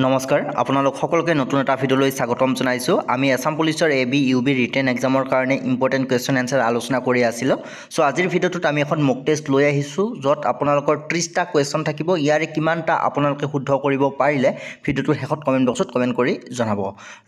নমস্কাৰ আপোনালোক সকলোকে নতুন এটা ভিডিঅ'লৈ স্বাগতম জনাইছোঁ। আমি আসাম পুলিচৰ AB UB ৰিটেন এক্সামৰ কাৰণে ইম্পৰ্টেণ্ট কুৱেশ্যন এনচাৰ আলোচনা কৰি আছিলোঁ। চ' আজিৰ ভিডিঅ'টোত আমি এখন মক টেষ্ট লৈ আহিছোঁ, য'ত আপোনালোকৰ 30টা কুৱেশ্যন থাকিব। ইয়াৰে কিমানটা আপোনালোকে শুদ্ধ কৰিব পাৰিলে ভিডিঅ'টোৰ শেষত কমেণ্ট বক্সত কমেণ্ট কৰি জনাব।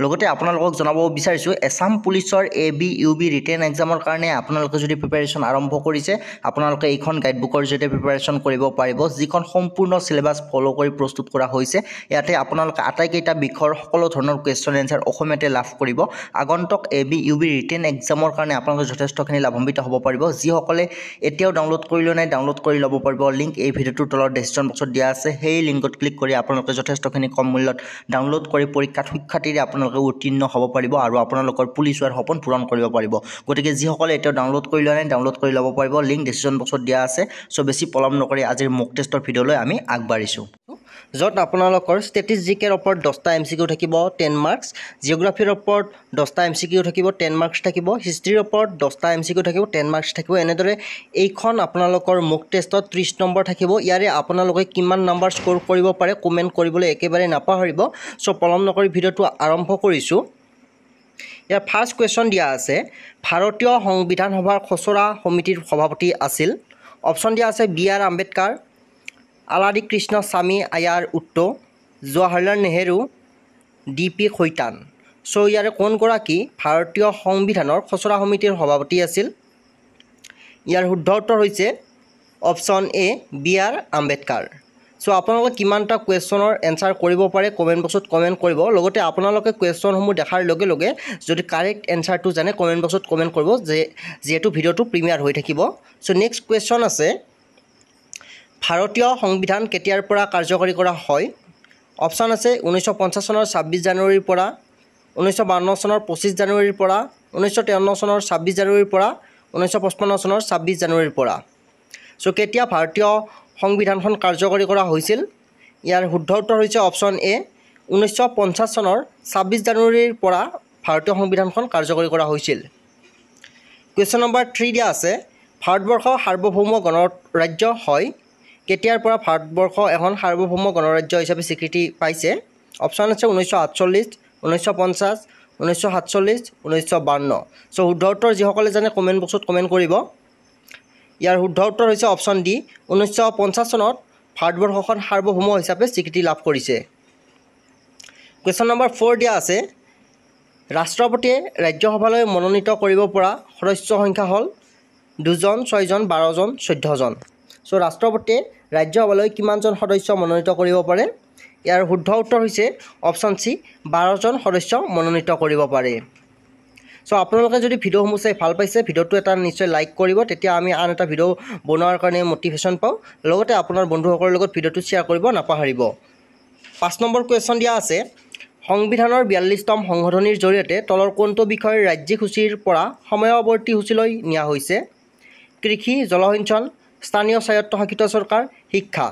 লগতে আপোনালোকক জনাব বিচাৰিছোঁ, আসাম পুলিচৰ AB UB ৰিটেন এক্সামৰ কাৰণে আপোনালোকে যদি প্ৰিপাৰেশ্যন আৰম্ভ কৰিছে, আপোনালোকে এইখন গাইডবুকৰ জৰিয়তে প্ৰিপাৰেশ্যন কৰিব পাৰিব, যিখন সম্পূৰ্ণ চিলেবাছ ফ'ল' কৰি প্ৰস্তুত কৰা হৈছে। ইয়াতে আপোনালোকে আটাইকেইটা বিষয়ৰ সকলো ধৰণৰ কুৱেশ্যন এনচাৰ অসমীয়াতে লাভ কৰিব। আগন্তুক AB UB ৰিটেন এক্সামৰ কাৰণে আপোনালোকে যথেষ্টখিনি লাভান্বিত হ'ব পাৰিব। যিসকলে এতিয়াও ডাউনলোড কৰি লোৱা নাই, ডাউনলোড কৰি ল'ব পাৰিব। লিংক এই ভিডিঅ'টোৰ তলত ডেছক্ৰিপশ্যন বক্সত দিয়া আছে। সেই লিংকত ক্লিক কৰি আপোনালোকে যথেষ্টখিনি কম মূল্যত ডাউনলোড কৰি পৰীক্ষাত সুখ্যাতিৰে আপোনালোকে উত্তীৰ্ণ হ'ব পাৰিব আৰু আপোনালোকৰ পুলিচ হোৱাৰ সপোন পূৰণ কৰিব পাৰিব। গতিকে যিসকলে এতিয়াও ডাউনলোড কৰি লোৱা নাই, ডাউনলোড কৰি ল'ব পাৰিব। লিংক ডেছক্ৰিপশ্যন বক্সত দিয়া আছে। চ' বেছি পলম নকৰি আজিৰ মক টেষ্টৰ ভিডিঅ'লৈ আমি আগবাঢ়িছোঁ, য'ত আপোনালোকৰ ষ্টেটিষ্টিকৰ ওপৰত 10টা MCQ থাকিব 10 মাৰ্কছ, জিঅ'গ্ৰাফীৰ ওপৰত 10টা MCQ থাকিব 10 মাৰ্কছ থাকিব, হিষ্ট্ৰীৰ ওপৰত 10টা MCQ থাকিব 10 মাৰ্কছ থাকিব। এনেদৰে এইখন আপোনালোকৰ মক টেষ্টত 30 নম্বৰ থাকিব। ইয়াৰে আপোনালোকে কিমান নম্বৰ স্ক'ৰ কৰিব পাৰে কমেণ্ট কৰিবলৈ একেবাৰে নাপাহৰিব। চ' পলম নকৰি ভিডিঅ'টো আৰম্ভ কৰিছোঁ। ইয়াৰ ফাৰ্ষ্ট কুৱেশ্যন দিয়া আছে, ভাৰতীয় সংবিধান সভাৰ খচৰা সমিতিৰ সভাপতি আছিল। অপশ্যন দিয়া আছে BR আম্বেদকাৰ, আলাদি কৃষ্ণ স্বামী আয়াৰ উট্টো, জৱাহৰলাল নেহেৰু, DP খৈতান। চ' ইয়াৰে কোনগৰাকী ভাৰতীয় সংবিধানৰ খচৰা সমিতিৰ সভাপতি আছিল? ইয়াৰ শুদ্ধ উত্তৰ হৈছে অপশ্যন A BR আম্বেদকাৰ। চ' আপোনালোকে কিমানটা কুৱেশ্যনৰ এনচাৰ কৰিব পাৰে কমেণ্ট বক্সত কমেণ্ট কৰিব। লগতে আপোনালোকে কুৱেশ্যনসমূহ দেখাৰ লগে লগে যদি কাৰেক্ট এনচাৰটো জানে কমেণ্ট বক্সত কমেণ্ট কৰিব, যিহেতু ভিডিঅ'টো প্ৰিমিয়াৰ হৈ থাকিব। চ' নেক্সট কুৱেশ্যন আছে, ভাৰতীয় সংবিধান কেতিয়াৰ পৰা কাৰ্যকৰী কৰা হয়? অপশ্যন আছে 1950 চনৰ 26 জানুৱাৰীৰ পৰা, 1952 চনৰ 25 জানুৱাৰীৰ পৰা, 1953 চনৰ 26 জানুৱাৰীৰ পৰা, 1955 চনৰ 26 জানুৱাৰীৰ পৰা। চ' কেতিয়া ভাৰতীয় সংবিধানখন কাৰ্যকৰী কৰা হৈছিল? ইয়াৰ শুদ্ধ উত্তৰ হৈছে অপশ্যন A 1950 চনৰ 26 জানুৱাৰীৰ পৰা ভাৰতীয় সংবিধানখন কাৰ্যকৰী কৰা হৈছিল। কুৱেশ্যন নম্বৰ 3 দিয়া আছে, ভাৰতবৰ্ষ সাৰ্বভৌম গণৰাজ্য হয়? কেতিয়াৰ পৰা ভাৰতবৰ্ষ এখন সাৰ্বভৌম গণৰাজ্য হিচাপে স্বীকৃতি পাইছে? অপশ্যন আছে 1948, 1950, 1947, 1952। চ' শুদ্ধ উত্তৰ যিসকলে জানে কমেণ্ট বক্সত কমেণ্ট কৰিব। ইয়াৰ শুদ্ধ উত্তৰ হৈছে অপশ্যন D 1950 চনত ভাৰতবৰ্ষখন সাৰ্বভৌম হিচাপে স্বীকৃতি লাভ কৰিছে। কুৱেশ্যন নম্বৰ 4 দিয়া আছে, ৰাষ্ট্ৰপতিয়ে ৰাজ্যসভালৈ মনোনীত কৰিব পৰা সদস্য সংখ্যা হ'ল 2জন, 6জন, 12জন, 14জন। চ' ৰাষ্ট্ৰপতিয়ে ৰাজ্যসভালৈ কিমানজন সদস্য মনোনীত কৰিব পাৰে? ইয়াৰ শুদ্ধ উত্তৰ হৈছে অপশ্যন C 12জন সদস্য মনোনীত কৰিব পাৰে। চ' আপোনালোকে যদি ভিডিঅ'সমূহ চাই ভাল পাইছে, ভিডিঅ'টো এটা নিশ্চয় লাইক কৰিব, তেতিয়া আমি আন এটা ভিডিঅ' বনোৱাৰ কাৰণে মটিভেশ্যন পাওঁ। লগতে আপোনাৰ বন্ধুসকলৰ লগত ভিডিঅ'টো শ্বেয়াৰ কৰিব নাপাহৰিব। 5 নম্বৰ কুৱেশ্যন দিয়া আছে, সংবিধানৰ 42তম সংশোধনীৰ জৰিয়তে তলৰ কোনটো বিষয় ৰাজ্যিক সূচীৰ পৰা সময়াৱৰ্তী সূচীলৈ নিয়া হৈছে? কৃষি, জলসিঞ্চন, স্থানীয় স্বায়ত্তশাসিত চৰকাৰ, শিক্ষা।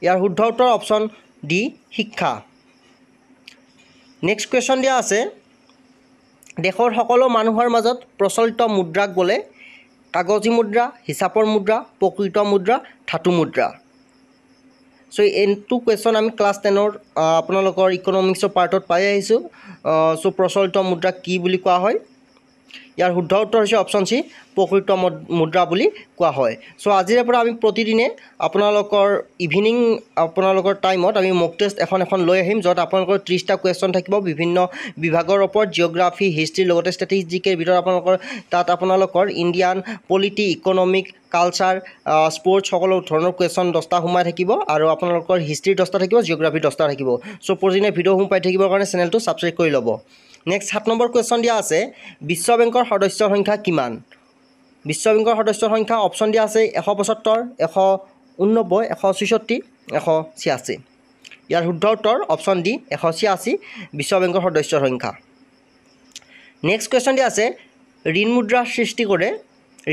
ইয়াৰ শুদ্ধ উত্তৰ অপশ্যন D শিক্ষা। নেক্সট কুৱেশ্যন দিয়া আছে, দেশৰ সকলো মানুহৰ মাজত প্ৰচলিত মুদ্ৰাক বোলে কাগজী মুদ্ৰা, হিচাপৰ মুদ্ৰা, প্ৰকৃত মুদ্ৰা, ধাতু মুদ্ৰা। চ' এইটো কুৱেশ্যন আমি ক্লাছ 10ৰ আপোনালোকৰ ইকনমিক্সৰ পাৰ্টত পাই আহিছোঁ। চ' প্ৰচলিত মুদ্ৰা কি বুলি কোৱা হয়? ইয়াৰ শুদ্ধ উত্তৰ হৈছে অপশ্যন C প্ৰকৃত মুদ্ৰা বুলি কোৱা হয়। চ' আজিৰে পৰা আমি প্ৰতিদিনে আপোনালোকৰ ইভিনিং আপোনালোকৰ টাইমত আমি মক টেষ্ট এখন লৈ আহিম, য'ত আপোনালোকৰ 30টা কুৱেশ্যন থাকিব বিভিন্ন বিভাগৰ ওপৰত, জিঅ'গ্ৰাফী, হিষ্ট্ৰী, লগতে ষ্টেটিষ্টিকৰ ভিতৰত আপোনালোকৰ Indian polity, economic, culture, sports সকলো ধৰণৰ কুৱেশ্যন 10টা সোমাই থাকিব আৰু আপোনালোকৰ হিষ্ট্ৰী 10টা থাকিব, জিঅ'গ্ৰাফী 10টা থাকিব। চ' প্ৰতিদিনে ভিডিঅ'সমূহ পাই থাকিবৰ কাৰণে চেনেলটো ছাবস্ক্ৰাইব কৰি ল'ব। নেক্সট 7 নম্বৰ কুৱেশ্যন দিয়া আছে, বিশ্ব বেংকৰ সদস্যৰ সংখ্যা কিমান? বিশ্ব বেংকৰ সদস্যৰ সংখ্যা অপশ্যন দিয়া আছে 175, 189, 166, 186। ইয়াৰ শুদ্ধ উত্তৰ অপশ্যন D 186 বিশ্ব বেংকৰ সদস্যৰ সংখ্যা। নেক্সট কুৱেশ্যন দিয়া আছে, ঋণ মুদ্ৰা সৃষ্টি কৰে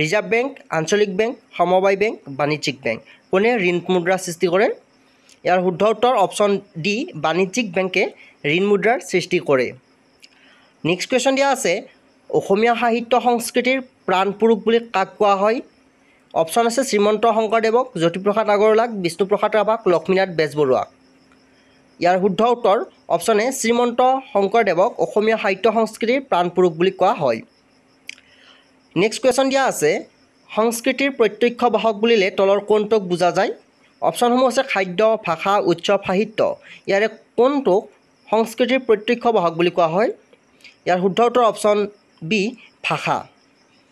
ৰিজাৰ্ভ বেংক, আঞ্চলিক বেংক, সমবায় বেংক, বাণিজ্যিক বেংক। কোনে ঋণ মুদ্ৰা সৃষ্টি কৰে? ইয়াৰ শুদ্ধ উত্তৰ অপশ্যন D বাণিজ্যিক বেংকে ঋণ মুদ্ৰাৰ সৃষ্টি কৰে। নেক্সট কুৱেশ্যন দিয়া আছে, অসমীয়া সাহিত্য সংস্কৃতিৰ প্ৰাণপুৰুষ বুলি কাক কোৱা হয়? অপশ্যন আছে শ্ৰীমন্ত শংকৰদেৱক, জ্যোতিপ্ৰসাদ আগৰৱালাক, বিষ্ণুপ্ৰসাদ ৰাভাক, লক্ষ্মীনাথ বেজবৰুৱাক। ইয়াৰ শুদ্ধ উত্তৰ অপশ্যন এ শ্ৰীমন্ত শংকৰদেৱক অসমীয়া সাহিত্য সংস্কৃতিৰ প্ৰাণপুৰুষ বুলি কোৱা হয়। নেক্সট কুৱেশ্যন দিয়া আছে সংস্কৃতিৰ প্ৰত্যক্ষ বাহক বুলিলে তলৰ কোনটোক বুজা যায়? অপশ্যনসমূহ আছে খাদ্য, ভাষা, উৎসৱ, সাহিত্য। ইয়াৰে কোনটোক সংস্কৃতিৰ প্ৰত্যক্ষ বাহক বুলি কোৱা হয়? ইয়াৰ শুদ্ধ উত্তৰ অপশ্যন বি ভাষা।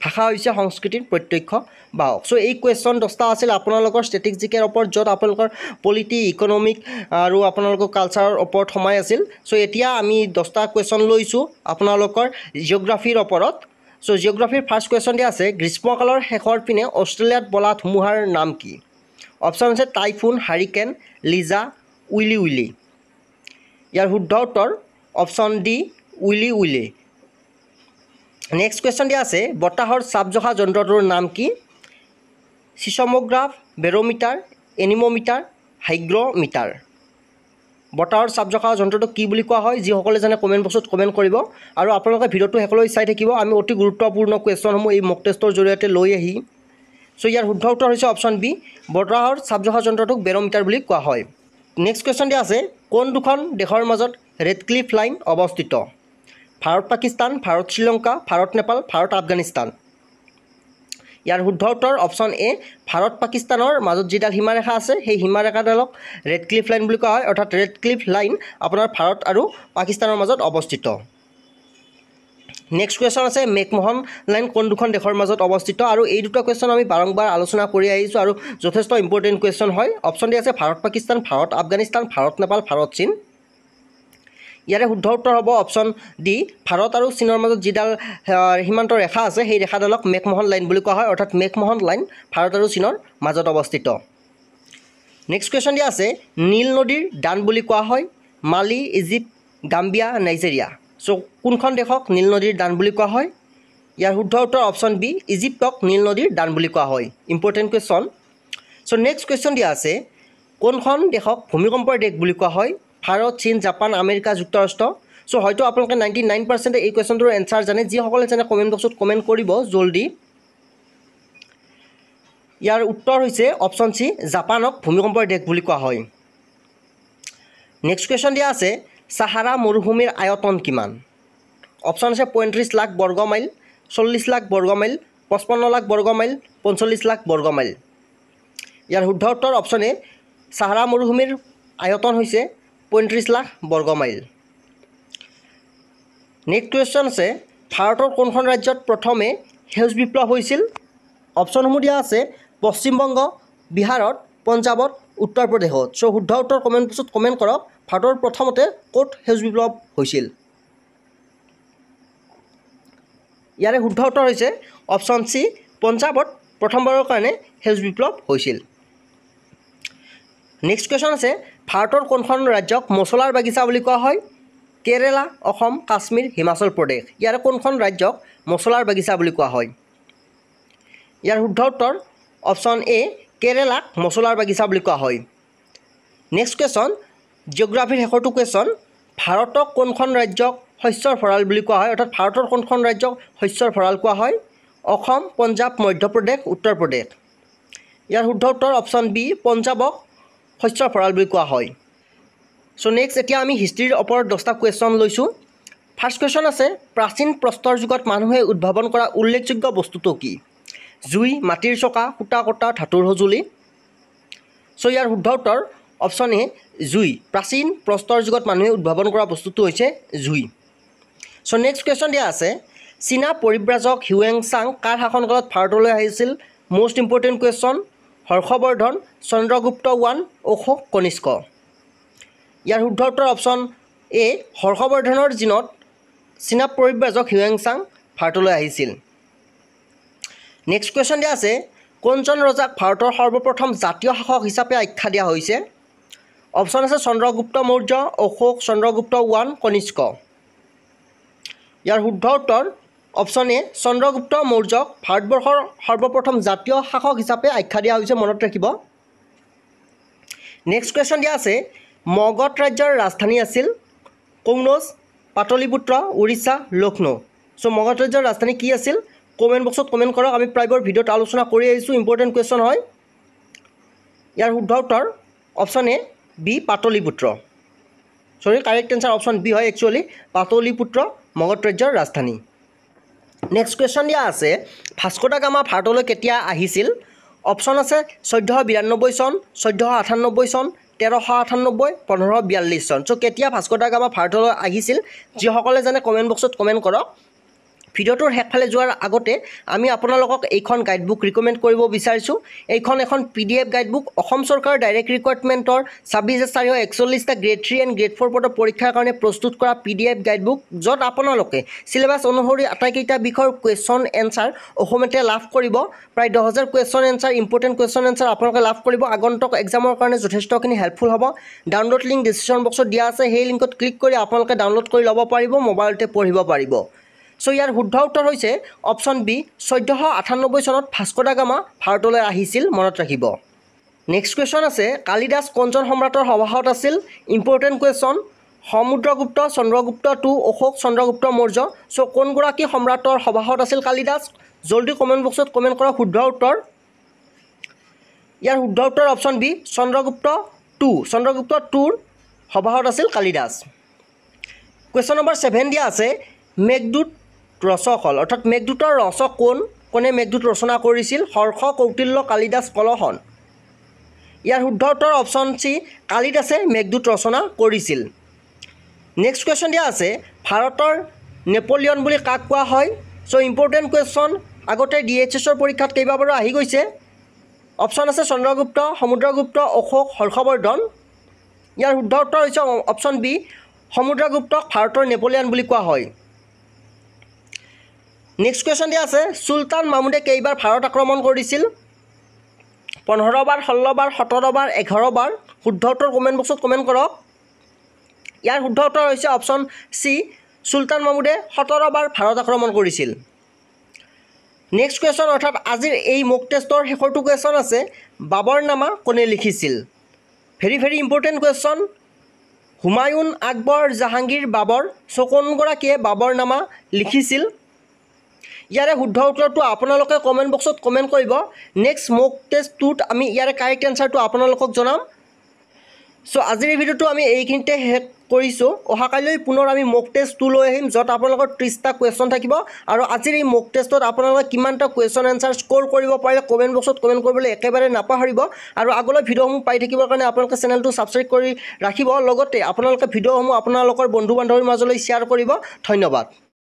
ভাষা হৈছে সংস্কৃতিৰ প্ৰত্যক্ষ বাহক। চ' এই কুৱেশ্যন 10টা আছিল আপোনালোকৰ ষ্টেটিক জিকেৰ ওপৰত, য'ত আপোনালোকৰ পলিটি, ইকনমিক আৰু আপোনালোকৰ কালচাৰৰ ওপৰত সোমাই আছিল। চ' এতিয়া আমি 10টা কুৱেশ্যন লৈছোঁ আপোনালোকৰ জিঅ'গ্ৰাফীৰ ওপৰত। চ' জিঅ'গ্ৰাফীৰ ফাৰ্ষ্ট কুৱেশ্যন দিয়া আছে গ্ৰীষ্মকালৰ শেষৰ পিনে অষ্ট্ৰেলিয়াত বলা ধুমুহাৰ নাম কি? অপশ্যন আছে typhoon, hurricane, Liza, willy willy. ইয়াৰ শুদ্ধ উত্তৰ option D willy willy. Next question দিয়া আছে বতাহৰ চাপ জোখা যন্ত্ৰটোৰ নাম কি? Seismograph, barometer, anemometer, hygrometer. বতাহৰ চাপ জোখা যন্ত্ৰটো কি বুলি কোৱা হয়? যিসকলে জানে কমেণ্ট বক্সত কমেণ্ট কৰিব আৰু আপোনালোকে ভিডিঅ'টো শেষলৈ চাই থাকিব। আমি অতি গুৰুত্বপূৰ্ণ কুৱেশ্যনসমূহ এই মক টেষ্টৰ জৰিয়তে লৈ আহিম। চ' ইয়াৰ শুদ্ধ উত্তৰ হৈছে অপশ্যন বি বতাহৰ চাপ জোখা যন্ত্ৰটোক বেৰোমিটাৰ বুলি কোৱা হয়। নেক্সট কুৱেশ্যন দিয়া আছে কোন দুখন দেশৰ মাজত ৰেডক্লিফ লাইন অৱস্থিত? ভাৰত পাকিস্তান, ভাৰত শ্ৰীলংকা, ভাৰত নেপাল, ভাৰত আফগানিস্তান। ইয়াৰ শুদ্ধ উত্তৰ অপশ্যন এ ভাৰত পাকিস্তানৰ মাজত যিডাল সীমাৰেখা আছে সেই সীমাৰেখাডালক ৰেডক্লিফ লাইন বুলি কোৱা হয়, অৰ্থাৎ ৰেডক্লিফ লাইন আপোনাৰ ভাৰত আৰু পাকিস্তানৰ মাজত অৱস্থিত। নেক্সট কুৱেশ্যন আছে মেকমোহন লাইন কোন দুখন দেশৰ মাজত অৱস্থিত? আৰু এই দুটা কুৱেশ্যন আমি বাৰম্বাৰ আলোচনা কৰি আহিছোঁ আৰু যথেষ্ট ইম্পৰ্টেণ্ট কুৱেশ্যন হয়। অপশ্যন দি আছে ভাৰত পাকিস্তান, ভাৰত আফগানিস্তান, ভাৰত নেপাল, ভাৰত চীন। ইয়াৰে শুদ্ধ উত্তৰ হ'ব অপশ্যন ডি ভাৰত আৰু চীনৰ মাজত যিডাল সীমান্ত ৰেখা আছে সেই ৰেখাডালক মেকমোহন লাইন বুলি কোৱা হয়, অৰ্থাৎ মেকমোহন লাইন ভাৰত আৰু চীনৰ মাজত অৱস্থিত। নেক্সট কুৱেশ্যন দিয়া আছে নীল নদীৰ দান বুলি কোৱা হয় মালি, ইজিপ্ত, গাম্বিয়া, নাইজেৰিয়া। চ' কোনখন দেশক নীল নদীৰ দান বুলি কোৱা হয়? ইয়াৰ শুদ্ধ উত্তৰ অপশ্যন বি ইজিপ্তক নীল নদীৰ দান বুলি কোৱা হয়। Important question. So' next question দিয়া আছে কোনখন দেশক ভূমিকম্পৰ দেশ বুলি কোৱা হয়? ভাৰত, চীন, জাপান, আমেৰিকা যুক্তৰাষ্ট্ৰ। চ' হয়তো আপোনালোকে 99% এই কুৱেশ্যনটোৰ এনচাৰ জানে। যিসকলে জানে কমেণ্ট বক্সত কমেণ্ট কৰিব জল্দি। ইয়াৰ উত্তৰ হৈছে অপশ্যন চি জাপানক ভূমিকম্পৰ দেশ বুলি কোৱা হয়। নেক্সট কুৱেশ্যন দিয়া আছে চাহাৰা মৰুভূমিৰ আয়তন কিমান? অপশ্যন আছে 35 লাখ বৰ্গ মাইল, 40 লাখ বৰ্গ মাইল, 55 লাখ বৰ্গ মাইল, 45 লাখ বৰ্গ মাইল। ইয়াৰ শুদ্ধ উত্তৰ অপশ্যন এ চাহাৰা মৰুভূমিৰ আয়তন হৈছে 35 লাখ বৰ্গ মাইল। নেক্সট কুৱেশ্যন আছে ভাৰতৰ কোনখন ৰাজ্যত প্ৰথমে সেউজ বিপ্লৱ হৈছিল? অপশ্যনসমূহ দিয়া আছে পশ্চিমবংগ, বিহাৰত, পঞ্জাৱত, উত্তৰ প্ৰদেশত। চ' শুদ্ধ উত্তৰ কমেণ্ট বক্সত কমেণ্ট কৰক ভাৰতৰ প্ৰথমতে ক'ত সেউজ বিপ্লৱ হৈছিল? ইয়াৰে শুদ্ধ উত্তৰ হৈছে অপশ্যন চি পঞ্জাৱত প্ৰথমবাৰৰ কাৰণে সেউজ বিপ্লৱ হৈছিল। নেক্সট কুৱেশ্যন আছে ভাৰতৰ কোনখন ৰাজ্যক মছলাৰ বাগিচা বুলি কোৱা হয়? কেৰেলা, অসম, কাশ্মীৰ, হিমাচল প্ৰদেশ। ইয়াৰে কোনখন ৰাজ্যক মছলাৰ বাগিচা বুলি কোৱা হয়? ইয়াৰ শুদ্ধ উত্তৰ অপশ্যন এ কেৰেলাক মছলাৰ বাগিচা বুলি কোৱা হয়। নেক্সট কুৱেশ্যন জিঅ'গ্ৰাফীৰ শেষৰটো কুৱেশ্যন ভাৰতক কোনখন ৰাজ্যক শস্যৰ ভঁৰাল বুলি কোৱা হয়? অৰ্থাৎ ভাৰতৰ কোনখন ৰাজ্যক শস্যৰ ভঁৰাল কোৱা হয়? অসম, পঞ্জাৱ, মধ্যপ্ৰদেশ, উত্তৰ প্ৰদেশ। ইয়াৰ শুদ্ধ উত্তৰ অপশ্যন বি পঞ্জাৱক শস্যৰ ভঁৰাল বুলি কোৱা হয়। চ' নেক্সট এতিয়া আমি হিষ্ট্ৰীৰ ওপৰত 10টা কুৱেশ্যন লৈছোঁ। ফাৰ্ষ্ট কুৱেশ্যন আছে প্ৰাচীন প্ৰস্তৰ যুগত মানুহে উদ্ভাৱন কৰা উল্লেখযোগ্য বস্তুটো কি? জুই, মাটিৰ চকা, সূতা কটা, ধাতুৰ সঁজুলি। চ' ইয়াৰ শুদ্ধ উত্তৰ অপশ্যন এ জুই। প্ৰাচীন প্ৰস্তৰ যুগত মানুহে উদ্ভাৱন কৰা বস্তুটো হৈছে জুই। চ' নেক্সট কুৱেশ্যন দিয়া আছে চীনা পৰিব্ৰাজক হিউৱেন চাং কাৰ শাসনকালত ভাৰতলৈ আহিছিল? Most important question. Harshavardhan, Chandragupta one, Ashoka Kanishka. ইয়াৰ শুদ্ধ উত্তৰ অপশ্যন এ হৰ্ষবৰ্ধনৰ দিনত চীনা পৰিব্ৰাজক হিউৱেন চাং ভাৰতলৈ আহিছিল। নেক্সট কুৱেশ্যন দিয়া আছে কোনজন ৰজাক ভাৰতৰ সৰ্বপ্ৰথম জাতীয় শাসক হিচাপে আখ্যা দিয়া হৈছে? অপশ্যন আছে চন্দ্ৰগুপ্ত মৌৰ্য, অশোক, চন্দ্ৰগুপ্ত ওৱান, কনিষ্ক। ইয়াৰ শুদ্ধ উত্তৰ অপশ্যন এ চন্দ্ৰগুপ্ত মৌৰ্যক ভাৰতবৰ্ষৰ সৰ্বপ্ৰথম জাতীয় শাসক হিচাপে আখ্যা দিয়া হৈছে, মনত ৰাখিব। নেক্সট কুৱেশ্যন দিয়া আছে মগধ ৰাজ্যৰ ৰাজধানী আছিল কনৌজ, পাটলিপুত্ৰ, উৰিষ্যা, লক্ষ্ণৌ। চ' মগধ ৰাজ্যৰ ৰাজধানী কি আছিল? কমেণ্ট বক্সত কমেণ্ট কৰক। আমি প্ৰায়বোৰ ভিডিঅ'ত আলোচনা কৰি আহিছোঁ, ইম্পৰ্টেণ্ট কুৱেশ্যন হয়। ইয়াৰ শুদ্ধ উত্তৰ অপশ্যন এ বি পাটলিপুত্ৰ। সৰি কাৰেক্ট এনচাৰ অপশ্যন বি হয় একচুৱেলি পাটলিপুত্ৰ মগধ ৰাজ্যৰ ৰাজধানী। নেক্সট কুৱেশ্যন দিয়া আছে ভাস্কো দা গামা ভাৰতলৈ কেতিয়া আহিছিল? অপশ্যন আছে 1492 চন, 1498 চন, 1398, 1542 চন। চ' কেতিয়া ভাস্কো দা গামা ভাৰতলৈ আহিছিল যিসকলে জানে কমেণ্ট বক্সত কমেণ্ট কৰক। ভিডিঅ'টোৰ শেষফালে যোৱাৰ আগতে আমি আপোনালোকক এইখন গাইডবুক ৰিকমেণ্ড কৰিব বিচাৰিছোঁ। এইখন এখন PDF গাইডবুক অসম চৰকাৰৰ ডাইৰেক্ট ৰিক্ৰুইটমেণ্টৰ 26,441টা গ্ৰেড 3 এণ্ড গ্ৰেড 4 পদৰ পৰীক্ষাৰ কাৰণে প্ৰস্তুত কৰা PDF গাইডবুক, য'ত আপোনালোকে চিলেবাছ অনুসৰি আটাইকেইটা বিষয়ৰ কুৱেশ্যন এনচাৰ অসমীয়াতে লাভ কৰিব। প্ৰায় 10,000 question answer important question answer আপোনালোকে লাভ কৰিব। আগন্তুক এক্সামৰ কাৰণে যথেষ্টখিনি হেল্পফুল হ'ব। ডাউনলোড লিংক ডিছক্ৰিপশ্যন বক্সত দিয়া আছে, সেই লিংকত ক্লিক কৰি আপোনালোকে ডাউনলোড কৰি ল'ব পাৰিব, মোবাইলতে পঢ়িব পাৰিব। চ' ইয়াৰ শুদ্ধ উত্তৰ হৈছে অপশ্যন বি 1498 চনত ভাস্কো দা গামা ভাৰতলৈ আহিছিল, মনত ৰাখিব। নেক্সট কুৱেশ্যন আছে কালিদাস কোনজন সম্ৰাটৰ সভাসদ আছিল? Important question. Samudragupta, Chandragupta II, Ashoka, Chandragupta Maurya. So' কোনগৰাকী সম্ৰাটৰ সভাসদ আছিল কালিদাস? জলদি কমেণ্ট বক্সত কমেণ্ট কৰা শুদ্ধ উত্তৰ। ইয়াৰ শুদ্ধ উত্তৰ option B Chandragupta II। Chandragupta IIৰ সভাসদ আছিল কালিদাস। কুৱেশ্যন নম্বৰ 7 দিয়া আছে মেঘদূত ৰচকসকল অৰ্থাৎ মেঘদূতৰ ৰচক কোনে মেঘদূত ৰচনা কৰিছিল? হৰ্ষ, কৌটিল্য, কালিদাস, কলহন। ইয়াৰ শুদ্ধ উত্তৰ অপশ্যন চি কালিদাসে মেঘদূত ৰচনা কৰিছিল। নেক্সট কুৱেশ্যন দিয়া আছে ভাৰতৰ নেপোলিয়ন বুলি কাক কোৱা হয়? চ' ইম্পৰ্টেণ্ট কুৱেশ্যন, আগতে DHSৰ পৰীক্ষাত কেইবাবাৰো আহি গৈছে। অপশ্যন আছে চন্দ্ৰগুপ্ত, সমুদ্ৰগুপ্ত, অশোক, হৰ্ষবৰ্ধন। ইয়াৰ শুদ্ধ উত্তৰ হৈছে অপশ্যন বি সমুদ্ৰগুপ্তক ভাৰতৰ নেপোলিয়ন বুলি কোৱা হয়। নেক্সট কুৱেশ্যন দিয়া আছে চুলতান মাহমুদে কেইবাৰ ভাৰত আক্ৰমণ কৰিছিল? 15 বাৰ, 16 বাৰ, 17 বাৰ, 11 বাৰ। শুদ্ধ উত্তৰ কমেণ্ট বক্সত কমেণ্ট কৰক। ইয়াৰ শুদ্ধ উত্তৰ হৈছে অপশ্যন চি চুলতান মাহমুদে 17 বাৰ ভাৰত আক্ৰমণ কৰিছিল। নেক্সট কুৱেশ্যন অৰ্থাৎ আজিৰ এই মক টেষ্টৰ শেষৰটো কুৱেশ্যন আছে বাবৰনামা কোনে লিখিছিল? Very very important question. Humayun, Akbar, Jahangir, বাবৰ। চ' কোনগৰাকীয়ে বাবৰনামা লিখিছিল? ইয়াৰে শুদ্ধ উত্তৰটো আপোনালোকে কমেণ্ট বক্সত কমেণ্ট কৰিব। নেক্সট মক টেষ্ট 2ত আমি ইয়াৰে কাৰেক্ট এনচাৰটো আপোনালোকক জনাম। চ' আজিৰ এই ভিডিঅ'টো আমি এইখিনিতে শেষ কৰিছোঁ। অহাকাইলৈ পুনৰ আমি মক টেষ্ট 2 লৈ আহিম, য'ত আপোনালোকৰ 30টা কুৱেশ্যন থাকিব। আৰু আজিৰ এই মক টেষ্টত আপোনালোকে কিমানটা কুৱেশ্যন এনচাৰ স্ক'ৰ কৰিব পাৰে কমেণ্ট বক্সত কমেণ্ট কৰিবলৈ একেবাৰে নাপাহৰিব। আৰু আগলৈ ভিডিঅ'সমূহ পাই থাকিবৰ কাৰণে আপোনালোকে চেনেলটো ছাবস্ক্ৰাইব কৰি ৰাখিব। লগতে আপোনালোকে ভিডিঅ'সমূহ আপোনালোকৰ বন্ধু বান্ধৱীৰ মাজলৈ শ্বেয়াৰ কৰিব। ধন্যবাদ।